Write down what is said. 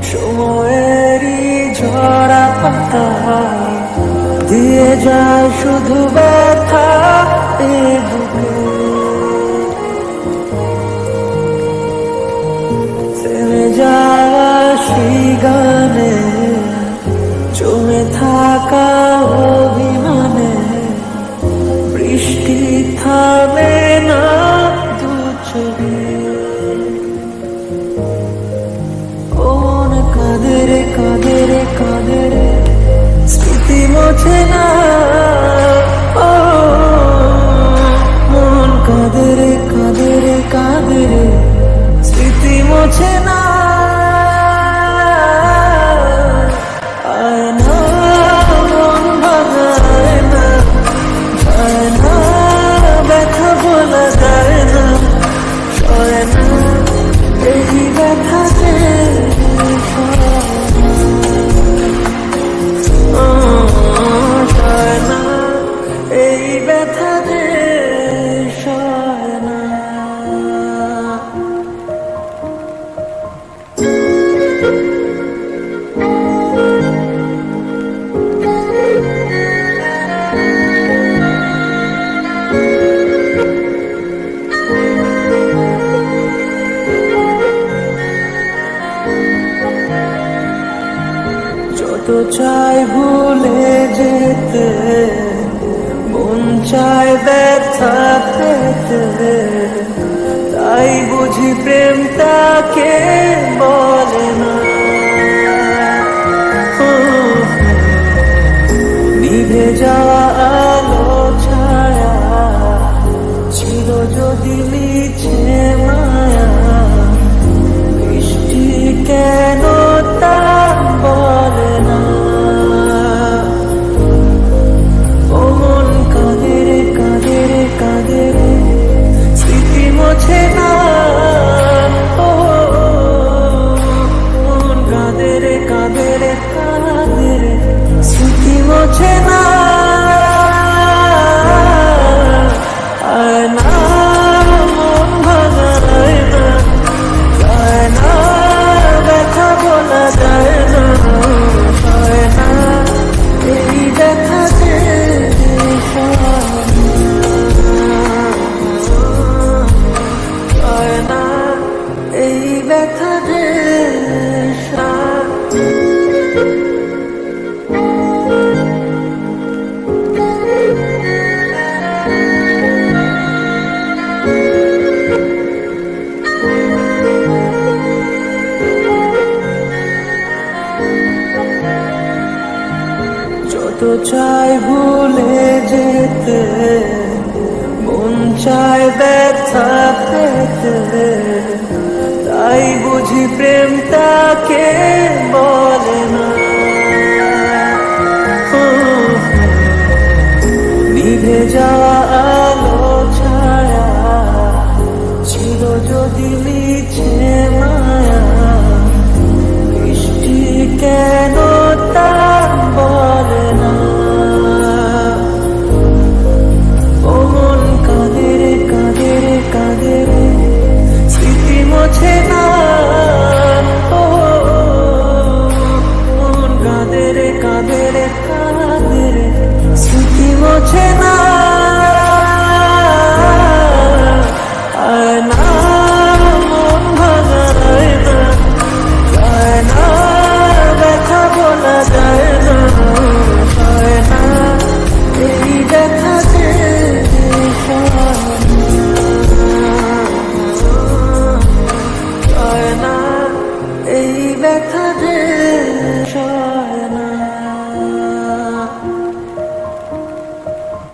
সময়েরই ঝরা পাতা দিয়ে যায় শুধু ব্যথা এ বুকে। থেমে যাওয়া সেই গানে জমে থাকা অভিমানে বৃষ্টি থামে না দু চোখে। কোন কাঁদে কাঁদে রে স্মৃতি মোছে না। ও মন কাঁদে রে স্মৃতি মোছে না। আয় না মন ভাঙায় না, যায় না ব্যথা বলা যায় না, সয় না এই ব্যথাতে সয় না এই ব্যথাতে সয় না। যত চাই ভুলে যেতে, মন চায় ব্যথা পেতে, তাই বুঝি প্রেম তাকে বলে না। নিভে যাওয়া আলো ছায়া ছিল যদি মিছে মায়া, বৃষ্টি কেন তা বলে না। ও মন কাঁদে রে স্মৃতি মোছে না। ও মন কাঁদে রে স্মৃতি মোছে না। আয় না মন ভাঙায় না, যায় না ব্যথা বলা যায় না, সয় না এই ব্যথাতে সয় না এই ব্যথাতে যত চাই ভুলে যেতে, মন চায় ব্যথা পেতে, তাই বুঝি প্রেম তাকে বলে না। নিভে যাওয়া আলো ছায়া ছিল যদি মিছে মায়া, বৃষ্টি কেন তা বলে না। ও মন কাঁদে রে স্মৃতি মোছে না। ও মন কাঁদে রে স্মৃতি মোছে না। আয় না মন ভাঙায় না, যায় না ব্যথা বলা যায় না, সয় না এই ব্যথাতে সয় না এই ব্যথাতে সয়।